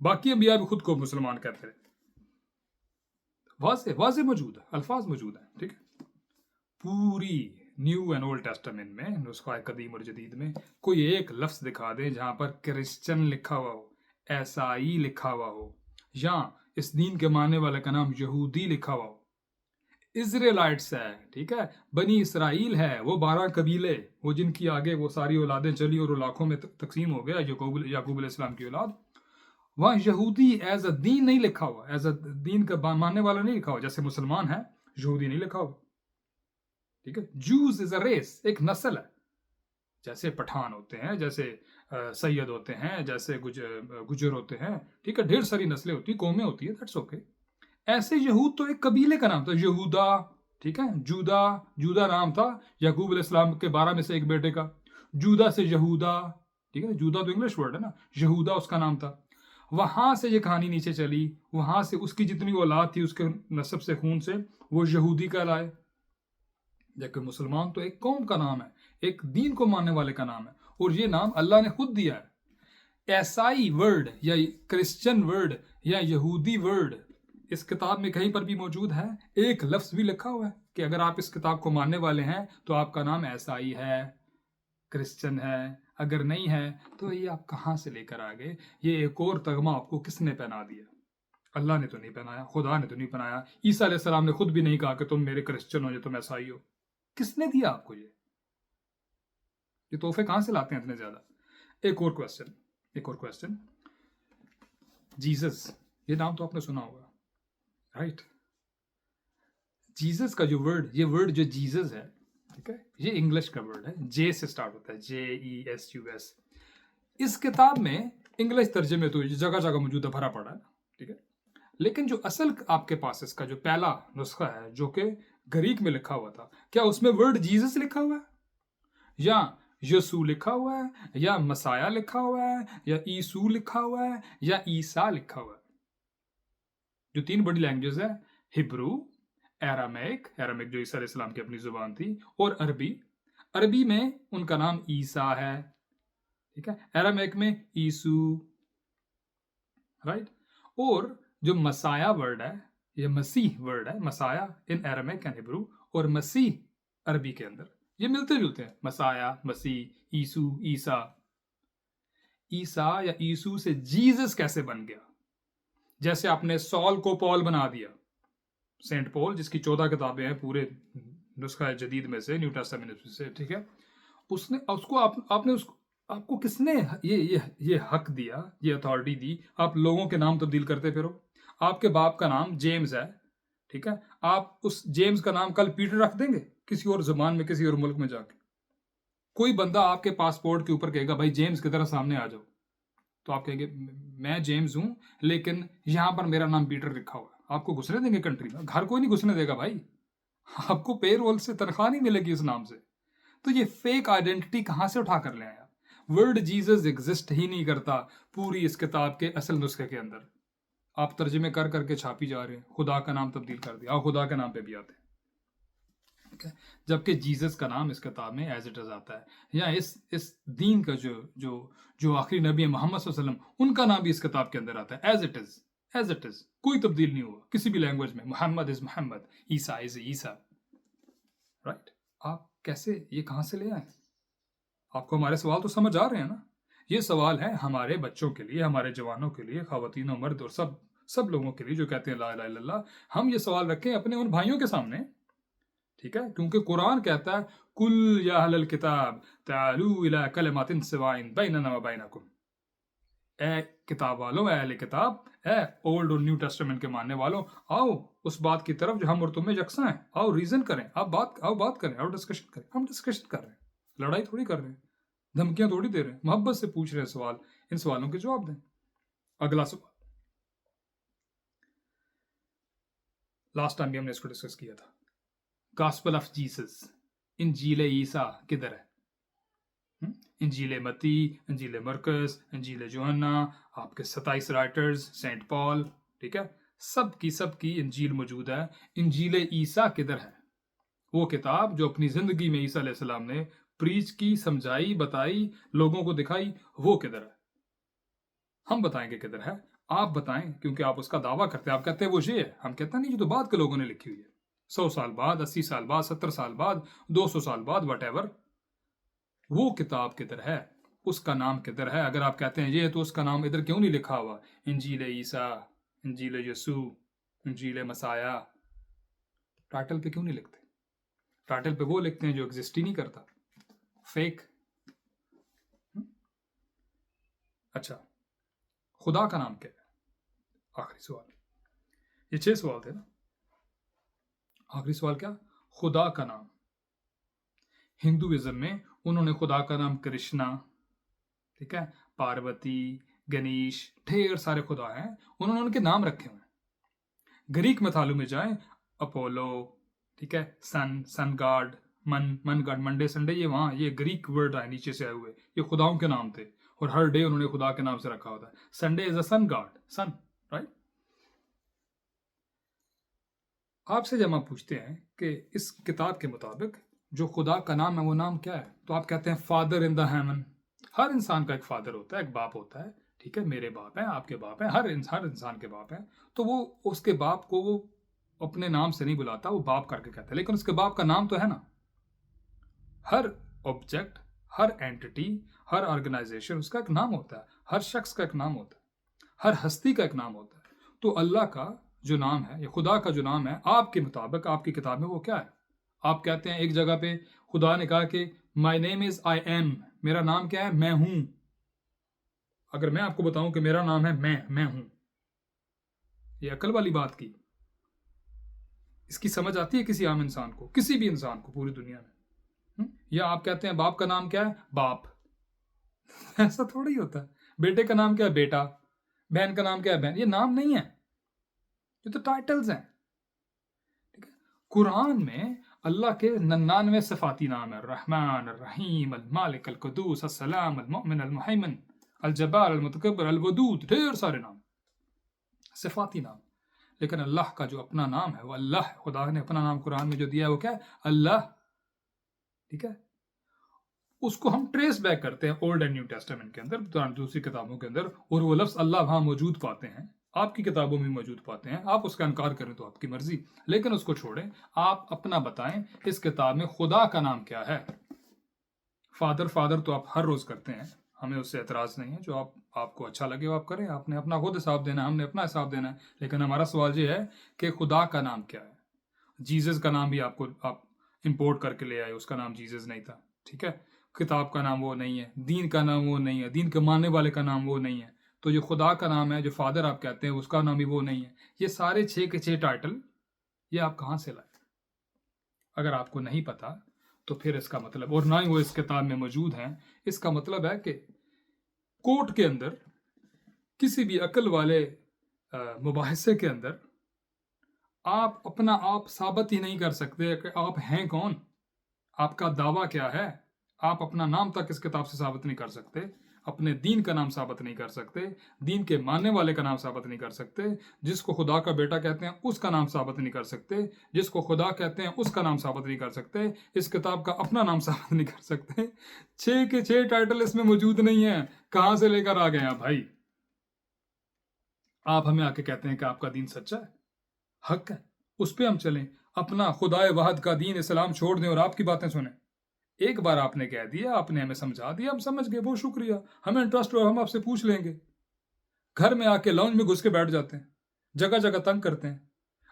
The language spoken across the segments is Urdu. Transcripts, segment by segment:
باقی انبیاء بھی خود کو مسلمان کہتے رہے. واضح واضح موجود ہے, الفاظ موجود ہیں. ٹھیک ہے, پوری نیو اینڈ اولڈ ٹیسٹامنٹ میں, نسخہ قدیم اور جدید میں, کوئی ایک لفظ دکھا دے جہاں پر کرسچن لکھا ہوا ہو, عیسائی لکھا ہوا ہو, یا اس دین کے ماننے والے کا نام یہودی لکھا ہوا ہو. اسرائیلائٹس ہے, ٹھیک ہے, بنی اسرائیل ہے, وہ 12 قبیلے, وہ جن کی آگے وہ ساری اولادیں چلی اور وہ لاکھوں میں تقسیم ہو گیا, یعقوب علیہ السلام کی اولاد. وہاں یہودی ایز اے دین نہیں لکھا ہوا, ایز اے دین کا ماننے والا نہیں لکھا ہوا. جیسے مسلمان ہے, یہودی نہیں لکھا ہوا. ٹھیک ہے, جوز از اے ریس, ایک نسل ہے. جیسے پٹھان ہوتے ہیں, جیسے سید ہوتے ہیں, جیسے گجر ہوتے ہیں, ٹھیک ہے, ڈھیر ساری نسلیں ہوتی ہیں, قومیں ہوتی ہیں, دیٹس اوکے. ایسے یہود تو ایک قبیلے کا نام تھا, یہودا. ٹھیک ہے, جودا نام تھا یعقوب علیہ السلام کے 12 میں سے ایک بیٹے کا. جودا سے یہودا. ٹھیک ہے, جودا تو انگلش ورڈ ہے نا, یہودا اس کا نام تھا. وہاں سے یہ کہانی نیچے چلی, وہاں سے اس کی جتنی اولاد تھی اس کے نسب سے, خون سے, وہ یہودی کہلائے. لیکن مسلمان تو ایک قوم کا نام ہے, ایک دین کو ماننے والے کا نام ہے, اور یہ نام اللہ نے خود دیا ہے. عیسائی ورڈ یا کرسچن ورڈ یا یہودی ورڈ اس کتاب میں کہیں پر بھی موجود ہے. ایک لفظ بھی لکھا ہوا ہے کہ اگر آپ اس کتاب کو ماننے والے ہیں تو آپ کا نام عیسائی ہے, کرسچن ہے. اگر نہیں ہے تو یہ آپ کہاں سے لے کر آ گئے؟ یہ ایک اور تغمہ آپ کو کس نے پہنا دیا؟ اللہ نے تو نہیں پہنایا, خدا نے تو نہیں پہنایا. عیسیٰ علیہ السلام نے خود بھی نہیں کہا کہ تم میرے کرسچن ہو یا تم عیسائی ہو. کس نے دیا آپ کو یہ تحفے کہاں سے لاتے ہیں اتنے زیادہ؟ ایک اور کوسچن, جیزس, یہ نام تو آپ نے سنا ہوگا, رائٹ؟ جیزس کا جو ورڈ, یہ ورڈ جو جیزس ہے, ٹھیک ہے, یہ انگلش کا ورڈ ہے, جے سے سٹارٹ ہوتا ہے, JESUS. اس کتاب میں انگلش ترجمے تو جگہ جگہ موجود ہے, بھرا پڑا ہے, ٹھیک ہے. لیکن جو اصل آپ کے پاس اس کا جو پہلا نسخہ ہے جو کہ گریک میں لکھا ہوا تھا, کیا اس میں ورڈ جیزس لکھا ہوا ہے, یا یسوع لکھا ہوا ہے, یا مسایا لکھا ہوا ہے, یا عیسو لکھا ہوا ہے, یا عیسیٰ لکھا ہوا ہے؟ جو 3 بڑی لینگویج ہے, ہبرو, ایرامیک جو عیسیٰ علیہ السلام کی اپنی زبان تھی, اور عربی میں ان کا نام عیسیٰ ہے, ٹھیک ہے, ایرامیک میں عیسو, رائٹ. اور جو مسایا ورڈ ہے, یہ مسیح ورڈ ہے, مسایا ان ایرامیک اینڈ ہبرو, اور مسیح عربی کے اندر, یہ ملتے جلتے ہیں. مسایا, مسیح, عیسو, عیسیٰ. عیسیٰ یا عیسو سے جیزس کیسے بن گیا؟ جیسے آپ نے سال کو پال بنا دیا, سینٹ پول جس کی 14 کتابیں ہیں پورے نسخہ جدید میں سے, نیو ٹیسٹامنٹ سے, ٹھیک ہے, اس نے اس کو آپ کو کس نے یہ حق دیا, یہ اتھارٹی دی, آپ لوگوں کے نام تبدیل کرتے پھرو؟ آپ کے باپ کا نام جیمز ہے, ٹھیک ہے, آپ اس جیمز کا نام کل پیٹر رکھ دیں گے کسی اور زبان میں, کسی اور ملک میں جا کے؟ کوئی بندہ آپ کے پاسپورٹ کے اوپر کہے گا بھائی جیمز کی طرح سامنے آ جاؤ, تو آپ کہیں گے میں جیمز ہوں لیکن یہاں پر میرا نام پیٹر لکھا ہوا ہے. آپ کو گھسنے دیں گے کنٹری میں؟ گھر کوئی نہیں گھسنے دے گا بھائی, آپ کو پے رول سے تنخواہ نہیں ملے گی اس نام سے. تو یہ فیک آئیڈینٹی کہاں سے اٹھا کر لے آیا؟ ورڈ جیزس ایگزسٹ ہی نہیں کرتا پوری اس کتاب کے اصل نسخے کے اندر. آپ ترجمے کر کر کے چھاپی جا رہے ہیں, خدا کا نام تبدیل کر دیا, خدا کے نام پہ بھی آتے ہیں, جبکہ جیزس کا نام اس کتاب میں ایز اٹ از آتا ہے, یا اس دین کا جو آخری نبی محمد صلی اللہ علیہ وسلم, ان کا نام بھی اس کتاب کے اندر آتا ہے ایز اٹ از. کوئی تبدیل نہیں ہوا کسی بھی لینگویج میں. محمد از محمد, عیسیٰ از عیسیٰ, رائٹ. آپ کیسے, یہ کہاں سے لے آئے؟ آپ کو ہمارے سوال تو سمجھ آ رہے ہیں نا؟ یہ سوال ہے ہمارے بچوں کے لیے, ہمارے جوانوں کے لیے, خواتین و مرد, اور سب لوگوں کے لیے جو کہتے ہیں لا الہ الا اللہ. ہم یہ سوال رکھیں اپنے ان بھائیوں کے سامنے, ٹھیک ہے, کیونکہ قرآن کہتا ہے کل یا اہل الکتاب تعالوا الی کلمۃ سواء بیننا و بینکم. اے کتاب والوں, اے اہل کتاب, اے اولڈ اور نیو ٹیسٹمنٹ کے ماننے والوں, آؤ اس بات کی طرف جو ہم اور تم میں یکساں ہیں. آؤ ریزن کریں, بات کریں, آؤ ڈسکشن کریں. ہم ڈسکشن کر رہے ہیں, لڑائی تھوڑی کر رہے ہیں, دھمکیاں تھوڑی دے رہے ہیں, محبت سے پوچھ رہے ہیں سوال. ان سوالوں کے جواب دیں. اگلا سوال, لاسٹ ٹائم بھی ہم نے اس کو ڈسکس کیا تھا, گاسپل آف جیسس, انجیل عیسیٰ کدھر ہے؟ انجیل متی, انجیل مرکز, انجیل یوحنا, آپ کے 27 رائٹرز, سینٹ پال, ٹھیک ہے, سب کی انجیل موجود ہے. انجیل عیسیٰ کدھر ہے؟ وہ کتاب جو اپنی زندگی میں عیسیٰ علیہ السلام نے پریچ کی, سمجھائی, بتائی, لوگوں کو دکھائی, وہ کدھر ہے؟ ہم بتائیں گے کدھر ہے. آپ بتائیں، کیونکہ آپ اس کا دعویٰ کرتے ہیں، آپ کہتے ہیں وہ یہ ہے، ہم کہتے ہیں نہیں، یہ تو بعد کے لوگوں نے لکھی ہوئی ہے، 100 سال بعد، 80 سال بعد، 70 سال بعد، 200 سال بعد، وٹ ایور، وہ کتاب کدھر ہے، اس کا نام کدھر ہے؟ اگر آپ کہتے ہیں یہ تو اس کا نام ادھر کیوں نہیں لکھا ہوا؟ انجیل عیسیٰ، انجیل یسوع، انجیل مسیح، ٹائٹل پہ کیوں نہیں لکھتے؟ ٹائٹل پہ وہ لکھتے ہیں جو ایگزسٹ ہی نہیں کرتا، فیک۔ اچھا، خدا کا نام کیا ہے؟ آخری سوال، یہ 6 سوال تھے نا، آخری سوال کیا؟ خدا کا نام۔ ہندوازم میں انہوں نے خدا کا نام کرشنا، ٹھیک ہے، پاروتی، گنیش، ڈھیر سارے خدا ہیں، انہوں نے ان کے نام رکھے ہوئے ہیں۔ گریک میتھالو میں جائیں، اپولو، ٹھیک ہے، سن گاڈ، من گاڈ، منڈے سنڈے، یہ وہاں یہ گریک ورڈ ہے نیچے سے آئے ہوئے، یہ خداؤں کے نام تھے، اور ہر ڈے انہوں نے خدا کے نام سے رکھا ہوتا ہے۔ سنڈے از اے سن گاڈ، سن، رائٹ؟ آپ سے جب ہم پوچھتے ہیں کہ اس کتاب کے مطابق جو خدا کا نام ہے وہ نام کیا ہے، تو آپ کہتے ہیں فادر ان دا ہیمن۔ ہر انسان کا ایک فادر ہوتا ہے، ایک باپ ہوتا ہے، ٹھیک ہے، میرے باپ ہیں، آپ کے باپ ہیں، ہر انسان کے باپ ہیں، تو وہ اس کے باپ کو وہ اپنے نام سے نہیں بلاتا، وہ باپ کر کے کہتا ہے، لیکن اس کے باپ کا نام تو ہے نا۔ ہر آبجیکٹ، ہر اینٹی، ہر آرگنائزیشن، اس کا ایک نام ہوتا ہے، ہر شخص کا ایک نام ہوتا ہے، ہر ہستی کا ایک نام ہوتا ہے۔ تو اللہ کا جو نام ہے، یا خدا کا جو نام ہے، آپ کے مطابق، آپ کی کتاب میں وہ کیا ہے؟ آپ کہتے ہیں ایک جگہ پہ خدا نے کہا کہ مائی نیم از آئی ایم، میرا نام کیا ہے؟ میں ہوں۔ اگر میں آپ کو بتاؤں کہ میرا نام ہے میں ہوں، یہ عقل والی بات کی؟ اس کی سمجھ آتی ہے کسی عام انسان کو، کسی بھی انسان کو پوری دنیا میں؟ یا آپ کہتے ہیں باپ کا نام کیا ہے؟ باپ۔ ایسا تھوڑی ہوتا ہے۔ بیٹے کا نام کیا ہے؟ بیٹا۔ بہن کا نام کیا ہے؟ بہن۔ یہ نام نہیں ہے، یہ تو ٹائٹلز ہیں، ٹھیک ہے۔ قرآن میں اللہ کے 99 صفاتی نام ہے، الرحمن، الرحیم، المالک، القدوس، السلام، المؤمن، المحیمن، الجبار، المتکبر، الودود، ڈھیر سارے نام، صفاتی نام۔ لیکن اللہ کا جو اپنا نام ہے وہ اللہ، خدا نے اپنا نام قرآن میں جو دیا ہے وہ کیا ہے؟ اللہ، ٹھیک ہے۔ اس کو ہم ٹریس بیک کرتے ہیں اولڈ اینڈ نیو ٹیسٹامنٹ کے اندر، دوسری کتابوں کے اندر، اور وہ لفظ اللہ وہاں موجود پاتے ہیں، آپ کی کتابوں میں موجود پاتے ہیں۔ آپ اس کا انکار کریں تو آپ کی مرضی، لیکن اس کو چھوڑیں، آپ اپنا بتائیں اس کتاب میں خدا کا نام کیا ہے۔ فادر تو آپ ہر روز کرتے ہیں، ہمیں اس سے اعتراض نہیں ہے، جو آپ کو اچھا لگے وہ آپ کریں، آپ نے اپنا خود حساب دینا ہے، ہم نے اپنا حساب دینا ہے، لیکن ہمارا سوال یہ ہے کہ خدا کا نام کیا ہے؟ جیزس کا نام بھی آپ امپورٹ کر کے لے آئے، اس کا نام جیزس نہیں تھا، ٹھیک ہے۔ کتاب کا نام وہ نہیں ہے، دین کا نام وہ نہیں ہے، دین کے ماننے والے کا نام وہ نہیں ہے، تو جو خدا کا نام ہے، جو فادر آپ کہتے ہیں، اس کا نام بھی وہ نہیں ہے۔ یہ سارے 6 کے 6 ٹائٹل یہ آپ کہاں سے لائے؟ اگر آپ کو نہیں پتا تو پھر اس کا مطلب، اور نہ ہی وہ اس کتاب میں موجود ہیں، اس کا مطلب ہے کہ کورٹ کے اندر، کسی بھی عقل والے مباحثے کے اندر، آپ اپنا آپ ثابت ہی نہیں کر سکتے کہ آپ ہیں کون، آپ کا دعویٰ کیا ہے۔ آپ اپنا نام تک اس کتاب سے ثابت نہیں کر سکتے، اپنے دین کا نام ثابت نہیں کر سکتے، دین کے ماننے والے کا نام ثابت نہیں کر سکتے، جس کو خدا کا بیٹا کہتے ہیں اس کا نام ثابت نہیں کر سکتے، جس کو خدا کہتے ہیں اس کا نام ثابت نہیں کر سکتے، اس کتاب کا اپنا نام ثابت نہیں کر سکتے۔ 6 کے 6 ٹائٹل اس میں موجود نہیں ہیں، کہاں سے لے کر آ گئے ہیں بھائی؟ آپ ہمیں آ کے کہتے ہیں کہ آپ کا دین سچا ہے، حق ہے، اس پہ ہم چلیں، اپنا خدائے واحد کا دین اسلام چھوڑ دیں اور آپ کی باتیں سنیں۔ ایک بار آپ نے کہہ دیا، آپ نے ہمیں سمجھا دیا، ہم سمجھ گئے، بہت شکریہ، ہمیں انٹرسٹ ہوا، ہم آپ سے پوچھ لیں گے۔ گھر میں آ کے لاؤنج میں گھس کے بیٹھ جاتے ہیں، جگہ جگہ تنگ کرتے ہیں۔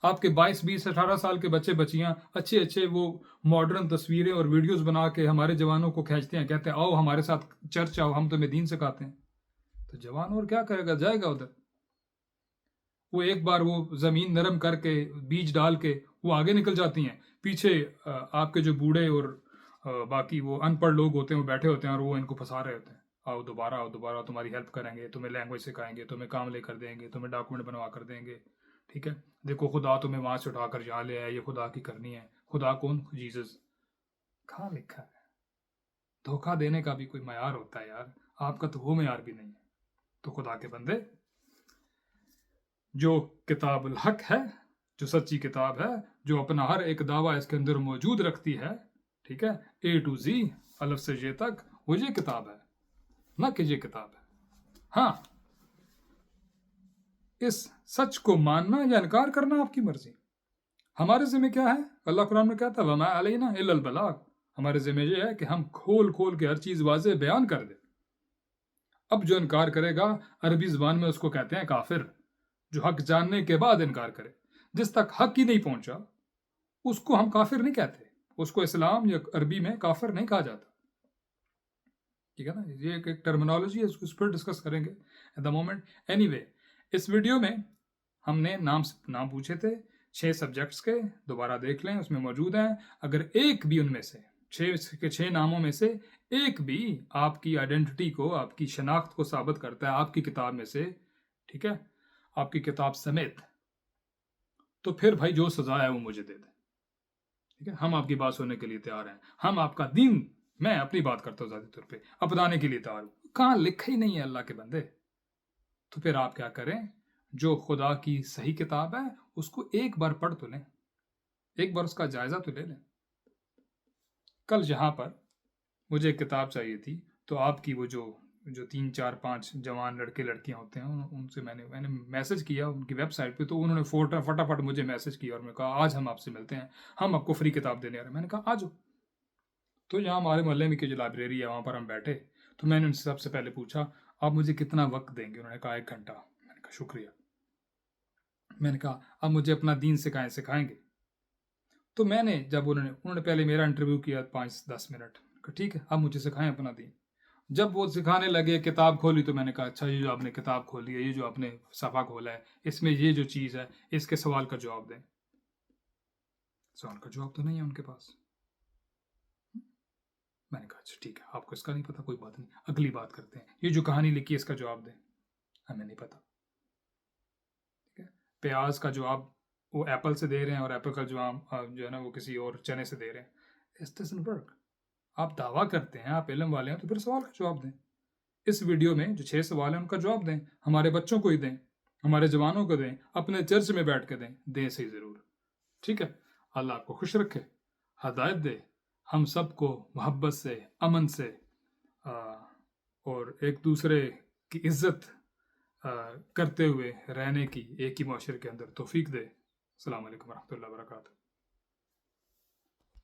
آپ کے 22، 20، 18 سال کے بچے بچیاں اچھے وہ ماڈرن تصویریں اور ویڈیوز بنا کے ہمارے جوانوں کو کھینچتے ہیں، کہتے ہیں آؤ ہمارے ساتھ چرچ آؤ، ہم تمہیں دین سکھاتے ہیں۔ تو جوان اور کیا کرے گا؟ جائے گا ادھر۔ وہ ایک بار وہ زمین نرم کر کے بیج ڈال کے وہ آگے نکل جاتی ہیں، پیچھے آپ کے جو بوڑھے اور باقی وہ ان پڑھ لوگ ہوتے ہیں وہ بیٹھے ہوتے ہیں اور وہ ان کو پھنسا رہے ہوتے ہیں، آؤ دوبارہ تمہاری ہیلپ کریں گے، تمہیں لینگویج سکھائیں گے، تمہیں کام لے کر دیں گے، تمہیں ڈاکومنٹ بنوا کر دیں گے، ٹھیک ہے، دیکھو خدا تمہیں وہاں سے اٹھا کر یہاں لے آیا، یہ خدا کی کرنی ہے۔ خدا کون؟ جیزس۔ کہاں لکھا ہے؟ دھوکہ دینے کا بھی کوئی معیار ہوتا ہے یار، آپ کا تو وہ معیار بھی نہیں ہے۔ تو خدا کے بندے، جو کتاب الحق ہے، جو سچی کتاب ہے، جو اپنا ہر ایک دعویٰ اس کے اندر موجود رکھتی ہے، ٹھیک ہے، A to Z، الف سے ج تک، وہ یہ کتاب ہے، نہ کہ یہ کتاب ہے۔ ہاں، اس سچ کو ماننا یا انکار کرنا آپ کی مرضی. ہمارے ذمہ کیا ہے؟ اللہ قرآن میں کہتا ہے وَمَا عَلَيْنَا إِلَّا الْبَلَاغُ. ہمارے ذمہ یہ ہے کہ ہم کھول کھول کے ہر چیز واضح بیان کر دیں. اب جو انکار کرے گا عربی زبان میں اس کو کہتے ہیں کافر. جو حق جاننے کے بعد انکار کرے، جس تک حق ہی نہیں پہنچا اس کو ہم کافر نہیں کہتے. اس کو اسلام یا عربی میں کافر نہیں کہا جاتا. ٹھیک ہے نا؟ یہ ایک ٹرمینالوجی ہے، اس پر ڈسکس کریں گے ایٹ دا مومنٹ. اینی وے، اس ویڈیو میں ہم نے نام پوچھے تھے 6 سبجیکٹس کے. دوبارہ دیکھ لیں، اس میں موجود ہیں. اگر ایک بھی ان میں سے 6 ناموں میں سے ایک بھی آپ کی آئیڈینٹی کو، آپ کی شناخت کو ثابت کرتا ہے آپ کی کتاب میں سے، ٹھیک ہے، آپ کی کتاب سمیت، تو پھر بھائی جو سزا ہے وہ مجھے دے دیں. ٹھیک ہے، ہم آپ کی بات سننے کے لیے تیار ہیں. ہم آپ کا دین، میں اپنی بات کرتا ہوں ذاتی طور پہ، اپنانے کے لیے تیار ہوں. کہاں لکھا ہی نہیں ہے اللہ کے بندے. تو پھر آپ کیا کریں؟ جو خدا کی صحیح کتاب ہے اس کو ایک بار پڑھ تو لیں، ایک بار اس کا جائزہ تو لے لیں. کل جہاں پر مجھے ایک کتاب چاہیے تھی، تو آپ کی وہ جو 3 4 5 جوان لڑکے لڑکیاں ہوتے ہیں، ان سے میں نے میسج کیا ان کی ویب سائٹ پہ. تو انہوں نے فٹافٹ مجھے میسج کیا اور میں کہا آج ہم آپ سے ملتے ہیں، ہم آپ کو فری کتاب دینے آ رہے ہیں. میں نے کہا آ جاؤ. تو یہاں ہمارے محلے میں کی جو لائبریری ہے وہاں پر ہم بیٹھے. تو میں نے ان سے سب سے پہلے پوچھا آپ مجھے کتنا وقت دیں گے؟ انہوں نے کہا 1 گھنٹہ. میں نے کہا شکریہ. میں نے کہا اب مجھے اپنا دین سکھائیں گے. تو میں نے جب انہوں نے پہلے میرا انٹرویو کیا 5-10 منٹ، ٹھیک ہے اب مجھے سکھائیں اپنا دین. جب وہ سکھانے لگے، کتاب کھولی، تو میں نے کہا اچھا یہ جو آپ نے کتاب کھولی ہے، یہ جو آپ نے صفحہ کھولا ہے، اس میں یہ جو چیز ہے، اس کے سوال کا جواب دیں. سوال کا جواب تو نہیں ہے ان کے پاس. میں نے کہا اچھا ٹھیک ہے، آپ کو اس کا نہیں پتا، کوئی بات نہیں، اگلی بات کرتے ہیں. یہ جو کہانی لکھی ہے اس کا جواب دیں. ہمیں نہیں پتا. ٹھیک ہے، پیاز کا جواب وہ ایپل سے دے رہے ہیں اور ایپل کا جواب جو ہے نا وہ کسی اور چنے سے دے رہے ہیں. It doesn't work. آپ دعویٰ کرتے ہیں آپ علم والے ہیں تو پھر سوال کا جواب دیں. اس ویڈیو میں جو 6 سوال ہیں ان کا جواب دیں. ہمارے بچوں کو ہی دیں، ہمارے جوانوں کو دیں، اپنے چرچ میں بیٹھ کے دیں صحیح ضرور. ٹھیک ہے، اللہ آپ کو خوش رکھے، ہدایت دے، ہم سب کو محبت سے، امن سے اور ایک دوسرے کی عزت کرتے ہوئے رہنے کی ایک ہی معاشرے کے اندر توفیق دے. السلام علیکم ورحمۃ اللہ وبرکاتہ.